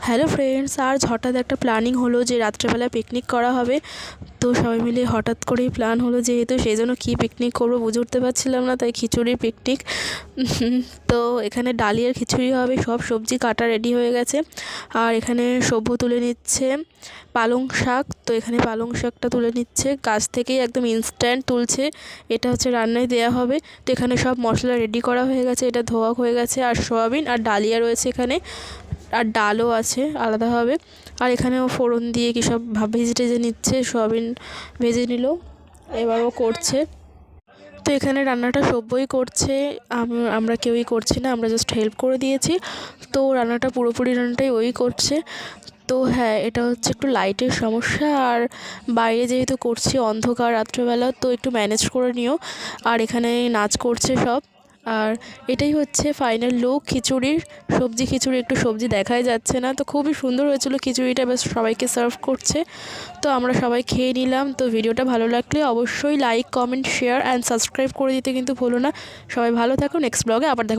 Hello friends, আজ হঠাৎ একটা প্ল্যানিং হলো যে রাত্রেবেলা পিকনিক করা হবে। তো সবাই মিলে হঠাৎ করেই প্ল্যান হলো, যেহেতু সেই জন্য কী পিকনিক করবো বুঝে উঠতে পারছিলাম না, তাই খিচুড়ির পিকনিক। তো এখানে ডালিয়ার খিচুড়ি হবে, সব সবজি কাটা রেডি হয়ে গেছে। আর এখানে সব্য তুলে নিচ্ছে পালং শাক। তো এখানে পালং শাকটা তুলে নিচ্ছে গাছ থেকেই, একদম ইনস্ট্যান্ট তুলছে। এটা হচ্ছে রান্নায় দেওয়া হবে। তো এখানে সব মশলা রেডি করা হয়ে গেছে, এটা ধোয়া হয়ে গেছে। আর সয়াবিন আর ডালিয়া রয়েছে এখানে, আর ডালও আছে আলাদাভাবে। আর এখানেও ফোড়ন দিয়ে কী সব ভেজে টেজে নিচ্ছে, সয়াবিন ভেজে নিল, এবারও করছে। তো এখানে রান্নাটা সব্যই করছে, আমরা কেউই করছি না, আমরা জাস্ট হেল্প করে দিয়েছি। তো রান্নাটা পুরোপুরি রান্নাটাই ওই করছে। তো হ্যাঁ, এটা হচ্ছে একটু লাইটের সমস্যা, আর বাইরে যেহেতু করছি অন্ধকার রাত্রেবেলা, তো একটু ম্যানেজ করে নিও। আর এখানে নাচ করছে সব। আর এটাই হচ্ছে ফাইনাল লুক খিচুড়ির। খিচুড়ি, একটু সবজি দেখাই যাচ্ছে না। তো খুবই সুন্দর হয়েছিল খিচুড়িটা, বেশ সবাইকে সার্ভ করছে। তো আমরা সবাই খেয়ে নিলাম। তো ভিডিওটা ভালো লাগলে অবশ্যই like, comment, share and subscribe করে দিতে কিন্তু ভুলো না। সবাই ভালো থাকো, নেক্সট ব্লগে আবার দেখো।